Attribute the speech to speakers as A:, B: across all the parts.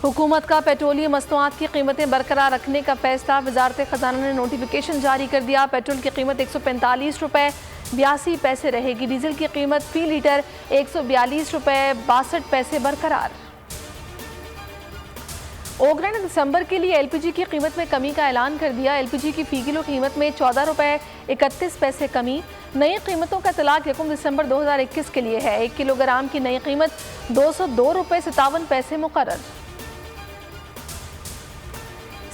A: हुकूमत का पेट्रोलियम मसनूआत की कीमतें बरकरार रखने का फैसला। वजारत खजाना ने नोटिफिकेशन जारी कर दिया। पेट्रोल की कीमत 145 रुपये 82 पैसे रहेगी। डीजल की कीमत फी लीटर 142 रुपये 62 पैसे बरकरार। ओगरा ने दिसंबर के लिए एलपीजी की कीमत में कमी का ऐलान कर दिया। एलपीजी की फी किलो कीमत में 14 रुपये 31 पैसे कमी। नई कीमतों का इतलाक 1 दिसंबर 2021 के लिए है। 1 किलोग्राम की नई कीमत 202 रुपये 57 पैसे मुकर्रर।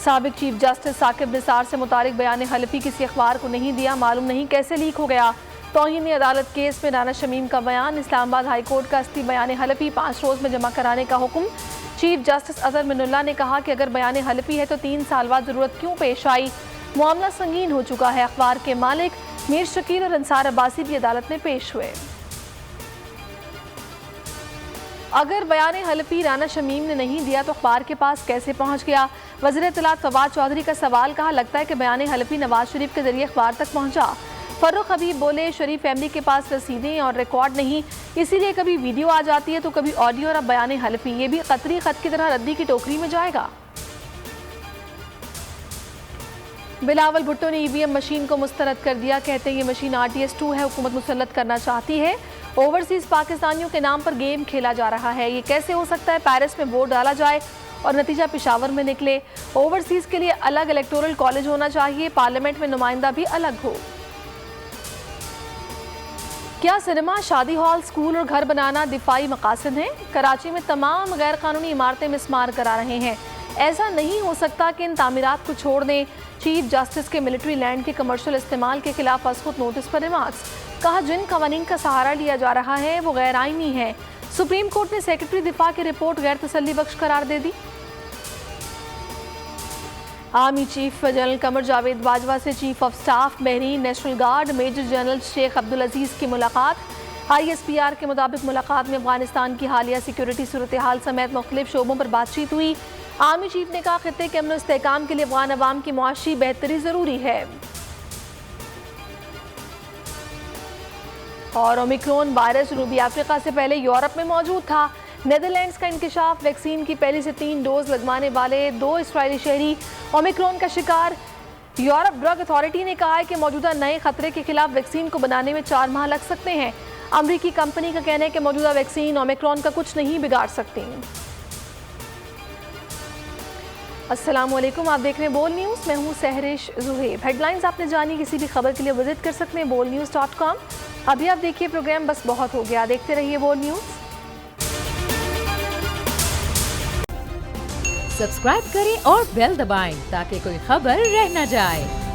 A: साबिक चीफ जस्टिस साकिब निसार से मुतालिक बयान हलफी किसी अखबार को नहीं दिया। मालूम नहीं कैसे लीक हो गया। तौहीन अदालत केस में राना शमीम का बयान। इस्लामाबाद हाई कोर्ट का अस्ती बयान हलफी 5 रोज में जमा कराने का हुक्म। चीफ जस्टिस अजहर मिनुल्लाह ने कहा कि अगर बयान हलफी है तो 3 साल बाद जरूरत क्यों पेश आई। मामला संगीन हो चुका है। अखबार के मालिक मीर शकील और अंसार अब्बासी भी अदालत में पेश हुए। अगर बयान हलफी राना शमीम ने नहीं दिया तो अखबार के पास कैसे पहुंच गया। वज़ीर इत्तलात फवाद चौधरी का सवाल। कहा लगता है कि बयान हलफी नवाज शरीफ के जरिए अखबार तक पहुंचा। फर्रुख हबीब बोले शरीफ फैमिली के पास रसीदें और रिकॉर्ड नहीं, इसीलिए कभी वीडियो आ जाती है तो कभी ऑडियो। और अब बयान हलफी ये भी कतरी खत की तरह रद्दी की टोकरी में जाएगा। बिलावल भुट्टो ने ईवीएम मशीन को मुस्तरद कर दिया। कहते हैं ये मशीन RTS-2 है, हुकूमत मुसल्लत करना चाहती है। ओवरसीज पाकिस्तानियों के नाम पर गेम खेला जा रहा है। ये कैसे हो सकता है पेरिस में वोट डाला जाए और नतीजा पेशावर में निकले। ओवरसीज के लिए अलग इलेक्टोरल कॉलेज होना चाहिए, पार्लियामेंट में नुमाइंदा भी अलग हो। क्या सिनेमा, शादी हॉल, स्कूल और घर बनाना दिफाई मकासद हैं? कराची में तमाम गैर कानूनी इमारतें मिसमार करा रहे हैं। ऐसा नहीं हो सकता कि इन तामीरात को छोड़ दें। चीफ जस्टिस के मिलिट्री लैंड के कमर्शियल इस्तेमाल के खिलाफ असखुद नोटिस पर रिमार्क्स। कहा जिन कवानीन का सहारा लिया जा रहा है वो गैर आईनी है। सुप्रीम कोर्ट ने सेक्रेटरी दिफा की रिपोर्ट गैर तसल्ली बख्श करार दे दी। Army chief general Qamar Javed Bajwa से chief of staff Bahrain national guard major general Sheikh Abdul Aziz की मुलाकात। ISPR के मुताबिक मुलाकात में अफगानिस्तान की हालिया सिक्योरिटी सूरत हाल समेत मुख्तलिफ शोबों पर बातचीत हुई। आर्मी चीफ ने कहा खित्ते के अमन और इस्तेहकाम के लिए अफगान अवाम की मुआशी बेहतरी जरूरी है। और ओमिक्रॉन वायरस जनूबी अफ्रीका से पहले यूरोप में मौजूद था। नेदरलैंड्स का इंकशाफ। वैक्सीन की पहली से 3 डोज लगवाने वाले 2 इस्राएली शहरी ओमिक्रॉन का शिकार। यूरोप ड्रग अथॉरिटी ने कहा है कि मौजूदा नए खतरे के खिलाफ वैक्सीन को बनाने में 4 माह लग सकते हैं। अमरीकी कंपनी का कहना है कि मौजूदा वैक्सीन ओमिक्रॉन का कुछ नहीं बिगाड़ सकती। अस्सलाम वालेकुम, आप देख रहे हैं बोल न्यूज़। मैं हूँ सहरिश जुहेब। हेडलाइंस आपने जानी। किसी भी खबर के लिए विजिट कर सकते हैं bolnews.com। अभी आप देखिए प्रोग्राम बस बहुत हो गया। देखते रहिए बोल न्यूज़।
B: सब्सक्राइब करें और बेल दबाएं ताकि कोई खबर रह न जाए।